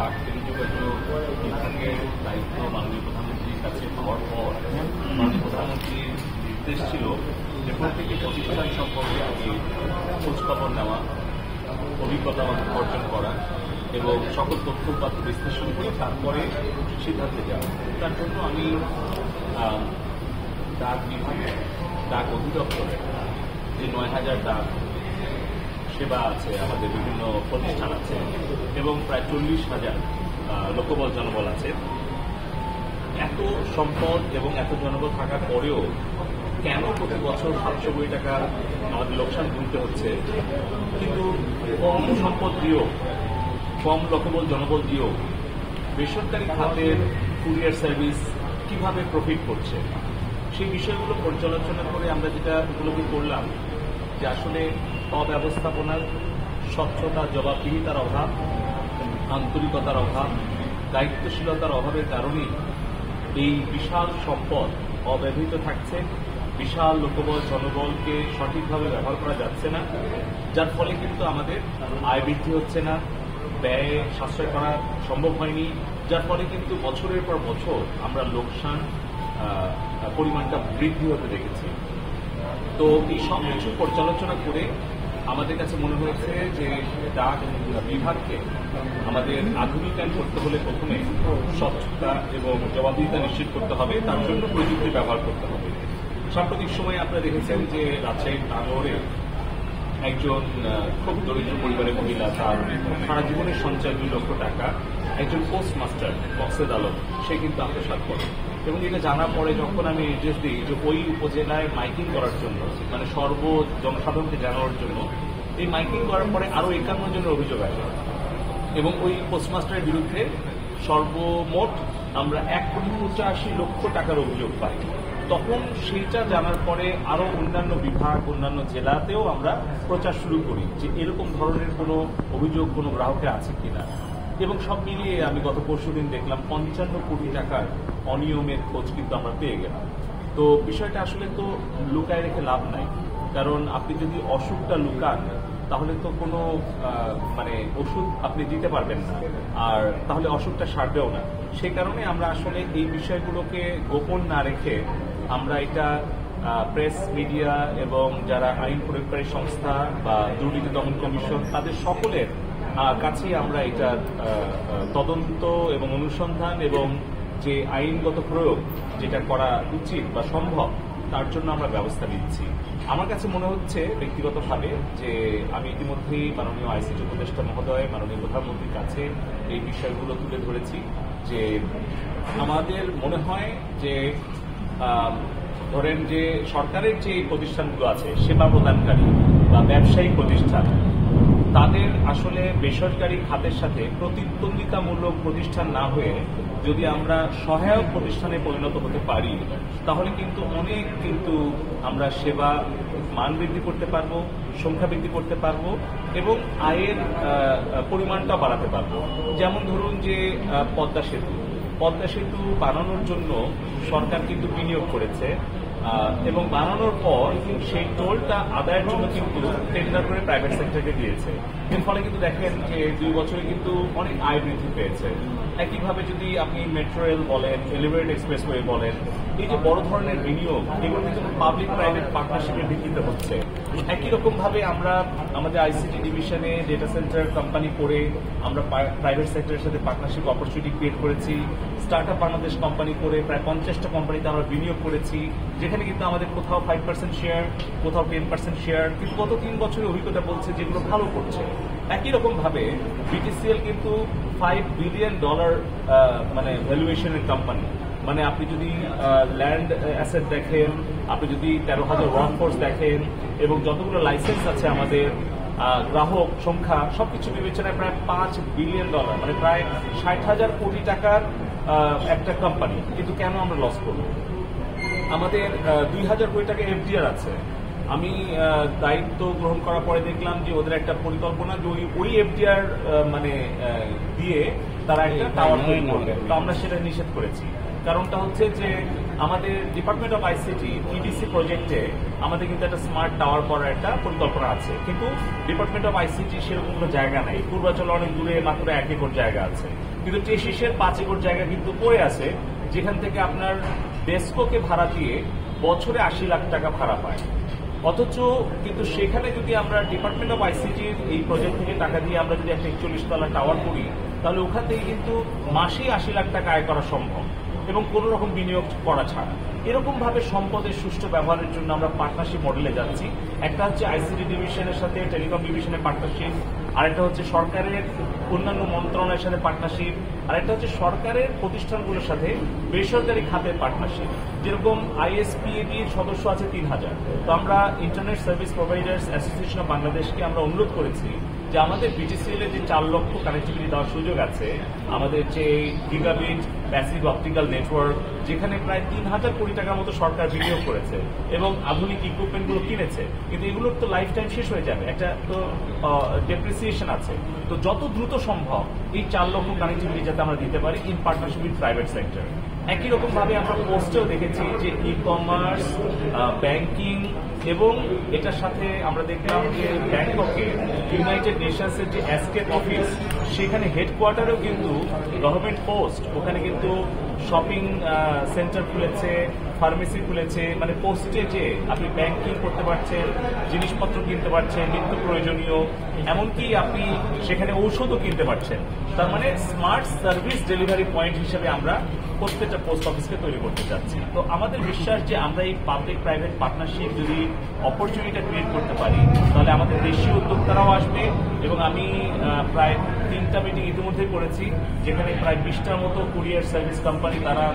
ডাক টেলিযোগাযোগ বিভাগের দায়িত্ব মাননীয় প্রধানমন্ত্রীর কাছে পাওয়ার পর মাননীয় প্রধানমন্ত্রীর নির্দেশ ছিল যে প্রত্যেকটি প্রতিষ্ঠান সম্পর্কে আগে খোঁজখবর নেওয়া, অভিজ্ঞতা অর্জন করা এবং সকল তথ্য উপাত্ত বিশ্লেষণ করে তারপরে সিদ্ধান্তে যাওয়া। তার জন্য আমি ডাক বিভাগে ডাক অধিদপ্তরে যে ৯,০০০ ডাক সেবা আছে, আমাদের বিভিন্ন প্রতিষ্ঠান আছে এবং প্রায় ৪০,০০০ লোকবল জনবল আছে। এত সম্পদ এবং এত জনবল থাকার পরেও কেন প্রতি বছর ৭০০ কোটি টাকা আমাদের লোকসান গুনতে হচ্ছে, কিন্তু কম সম্পদ দিয়েও, কম লোকবল জনবল দিয়েও বেসরকারি খাতের কুরিয়ার সার্ভিস কিভাবে প্রফিট করছে, সেই বিষয়গুলো পর্যালোচনা করে আমরা যেটা উপলব্ধি করলাম যে আসলে অব্যবস্থাপনার, স্বচ্ছতা, জবাবদিহিতার অভাব, আন্তরিকতার অভাব, দায়িত্বশীলতার অভাবের কারণেই এই বিশাল সম্পদ অব্যবহৃত থাকছে। বিশাল লোকবল জনবলকে সঠিকভাবে ব্যবহার করা যাচ্ছে না, যার ফলে কিন্তু আমাদের আয় বৃদ্ধি হচ্ছে না, ব্যয় সাশ্রয় করা সম্ভব হয়নি, যার ফলে কিন্তু বছরের পর বছর আমরা লোকসান পরিমাণটা বৃদ্ধি হতে দেখেছি। তো এই সব কিছু পর্যালোচনা করে আমাদের কাছে মনে হয়েছে যে ডাক বিভাগকে আমাদের আধুনিকায়ন করতে হলে প্রথমে স্বচ্ছতা এবং জবাবদিহিতা নিশ্চিত করতে হবে, তার জন্য প্রযুক্তি ব্যবহার করতে হবে। সাম্প্রতিক সময়ে আপনারা দেখেছেন যে রাজশাহীর নাটোরে একজন খুব দরিদ্র পরিবারের মহিলা, তার সারা জীবনের সঞ্চয় ২ লক্ষ টাকা, একজন পোস্ট মাস্টার মকসেদ আলম, সে কিন্তু আত্মসাৎ করে। এবং এটা জানার পরে যখন আমি নির্দেশ দিই যে ওই উপজেলায় মাইকিং করার জন্য, মানে জনসাধারণকে জানানোর জন্য, এই মাইকিং করার পরে আরো ৫১ জনের অভিযোগ আসে এবং ওই পোস্টমাস্টারের বিরুদ্ধে সর্বমোট আমরা ১,৮৫,০০,০০০ টাকার অভিযোগ পাই। তখন সেইটা জানার পরে আরো অন্যান্য বিভাগ, অন্যান্য জেলাতেও আমরা প্রচার শুরু করি যে এরকম ধরনের কোনো অভিযোগ কোনো গ্রাহকের আছে কিনা। এবং সব মিলিয়ে আমি গত পরশুদিন দেখলাম ৫৫ কোটি টাকার অনিয়মের খোঁজ কিন্তু আমরা পেয়ে গেলাম। তো বিষয়টা আসলে তো লুকায় রেখে লাভ নাই, কারণ আপনি যদি অসুখটা লুকান তাহলে তো কোনো মানে ওষুধ আপনি দিতে পারবেন না, আর তাহলে অসুখটা সারবেও না। সেই কারণে আমরা আসলে এই বিষয়গুলোকে গোপন না রেখে আমরা এটা প্রেস, মিডিয়া এবং যারা আইন প্রয়োগকারী সংস্থা বা দুর্নীতি দমন কমিশন, তাদের সকলের কাছেই আমরা এটা তদন্ত এবং অনুসন্ধান এবং যে আইনগত প্রয়োগ যেটা করা উচিত বা সম্ভব, তার জন্য আমরা ব্যবস্থা নিচ্ছি। আমার কাছে মনে হচ্ছে ব্যক্তিগতভাবে যে আমি ইতিমধ্যেই মাননীয় আইসিটি উপদেষ্টা মহোদয়, মাননীয় প্রধানমন্ত্রীর কাছে এই বিষয়গুলো তুলে ধরেছি যে আমাদের মনে হয় যে ধরেন যে সরকারের যে প্রতিষ্ঠানগুলো আছে, সেবা প্রদানকারী বা ব্যবসায়িক প্রতিষ্ঠান, তাদের আসলে বেসরকারি খাতের সাথে প্রতিদ্বন্দ্বিতামূলক প্রতিষ্ঠান না হয়ে যদি আমরা সহায়ক প্রতিষ্ঠানে পরিণত হতে পারি, তাহলে কিন্তু অনেক আমরা সেবা মান বৃদ্ধি করতে পারবো, সংখ্যা বৃদ্ধি করতে পারবো এবং আয়ের পরিমাণটা বাড়াতে পারবো। যেমন ধরুন যে পদ্মা সেতু বানানোর জন্য সরকার কিন্তু বিনিয়োগ করেছে এবং বানানোর পর সেই টোলটা আদায়ের জন্য কিন্তু টেন্ডার করে প্রাইভেট সেক্টরকে দিয়েছে। এর ফলে কিন্তু দেখেন যে ২ বছরে কিন্তু অনেক আয় বৃদ্ধি পেয়েছে। একইভাবে যদি আপনি মেট্রো রেল বলেন, এলিভেটেড এক্সপ্রেসওয়ে বলেন, এই যে বড় ধরনের বিনিয়োগ, এগুলো কিন্তু পাবলিক প্রাইভেট পার্টনারশিপের ভিত্তিতে হচ্ছে। একই রকম ভাবে আমরা আমাদের আইসিটি ডিভিশনে ডেটা সেন্টার কোম্পানি করে আমরা প্রাইভেট সেক্টরের সাথে পার্টনারশিপ অপরচুনিটি ক্রিয়েট করেছি। স্টার্টআপ বাংলাদেশ কোম্পানি করে প্রায় ৫০টা কোম্পানিতে আমরা বিনিয়োগ করেছি, যেখানে কিন্তু আমাদের কোথাও 5% শেয়ার, কোথাও 10% শেয়ার, কিন্তু গত ৩ বছরের অভিজ্ঞতা বলছে যেগুলো ভালো করছে। একই রকম ভাবে বিটিসিএল কিন্তু $5 বিলিয়ন মানে ভ্যালুয়েশনের কোম্পানি। মানে আপনি যদি ল্যান্ড অ্যাসেট দেখেন, আপনি যদি ১৩,০০০ ওয়ার্কফোর্স দেখেন এবং যতগুলো লাইসেন্স আছে আমাদের, গ্রাহক সংখ্যা, সবকিছু বিবেচনায় প্রায় $5 বিলিয়ন, মানে প্রায় ৬০,০০০ কোটি টাকার একটা কোম্পানি। কিন্তু কেন আমরা লস করব? আমাদের ২,০০০ কোটি টাকা এফডিআর আছে। আমি দায়িত্ব গ্রহণ করার পরে দেখলাম যে ওদের একটা পরিকল্পনা যে ওই এফডিআর মানে দিয়ে তারা একটা টাওয়ার তৈরি করবে, তো আমরা সেটা নিষেধ করেছি। কারণটা হচ্ছে যে আমাদের ডিপার্টমেন্ট অফ আইসিটি ইডিসি প্রজেক্টে আমাদের কিন্তু একটা স্মার্ট টাওয়ার করার একটা পরিকল্পনা আছে, কিন্তু ডিপার্টমেন্ট অফ আইসিটি সেরকম কোনো জায়গা নেই। পূর্বাচলে অনেক দূরে মাত্র 1 একর জায়গা আছে, কিন্তু টেসিসের 5 একর জায়গা কিন্তু পড়ে আছে, যেখান থেকে আপনার ডেস্কোকে ভাড়া দিয়ে বছরে 80 লাখ টাকা ভাড়া পায়। অথচ কিন্তু সেখানে যদি আমরা ডিপার্টমেন্ট অফ আইসিটির এই প্রজেক্ট থেকে টাকা দিয়ে আমরা যদি একটা 41 তলা টাওয়ার করি, তাহলে ওখান থেকে কিন্তু মাসেই 80 লাখ টাকা আয় করা সম্ভব এবং কোনো রকম বিনিয়োগ করা ছাড়া। এরকম ভাবে সম্পদের সুষ্ঠু ব্যবহারের জন্য আমরা পার্টনারশিপ মডেলে যাচ্ছি। একটা হচ্ছে আইসিটি ডিভিশনের সাথে টেলিকম ডিভিশনের পার্টনারশিপ, আরেকটা হচ্ছে সরকারের অন্যান্য মন্ত্রণালয়ের সাথে পার্টনারশিপ, আরেকটা হচ্ছে সরকারের প্রতিষ্ঠানগুলোর সাথে বেসরকারি খাতের পার্টনারশিপ। যেরকম আইএসপিএবির সদস্য আছে 3000। তো আমরা internet service providers association of বাংলাদেশকে আমরা অনুরোধ করেছি যে আমাদের বিটিসিএল এর যে 4 লক্ষ কানেক্টিভিটি দেওয়ার সুযোগ আছে, আমাদের যে গিগাবিট প্যাসিভ অপটিক্যাল নেটওয়ার্ক, যেখানে প্রায় 3000 কোটি টাকার মতো সরকার বিনিয়োগ করেছে এবং আধুনিক ইকুইপমেন্ট গুলো কিনেছে, কিন্তু এগুলোর তো লাইফ টাইম শেষ হয়ে যাবে, একটা তো ডেপ্রিসিয়েশন আছে। তো যত দ্রুত সম্ভব এই 4 লক্ষ কানেক্টিভিটি যাতে আমরা দিতে পারি in partnership with private sector. একই রকম ভাবে আমরা পোস্টেও দেখেছি যে ই কমার্স, ব্যাংকিং এবং এটার সাথে আমরা দেখলাম যে ব্যাংককে ইউনাইটেড নেশনসের যে অ্যাসকেপ অফিস, সেখানে হেডকোয়ার্টারেও কিন্তু গভর্নমেন্ট পোস্ট, ওখানে কিন্তু শপিং সেন্টার খুলেছে, ফার্মেসি খুলেছে, মানে পোস্টে যে আপনি ব্যাংকিং করতে পারছেন, জিনিসপত্র কিনতে পারছেন, নিত্য প্রয়োজনীয়, এমনকি আপনি সেখানে ঔষধও কিনতে পারছেন। তার মানে স্মার্ট সার্ভিস ডেলিভারি পয়েন্ট হিসেবে আমরা প্রত্যেকটা পোস্ট অফিসকে তৈরি করতে চাচ্ছি। তো আমাদের বিশ্বাস যে আমরা এই পাবলিক প্রাইভেট পার্টনারশিপ যদি অপরচুনিটি ক্রিয়েট করতে পারি, তাহলে আমাদের দেশীয় উদ্যোক্তারাও আসবে। এবং আমি প্রায় 3টা মিটিং ইতিমধ্যে করেছি, যেখানে প্রায় 20টার মতো কুরিয়ার সার্ভিস কোম্পানি তারা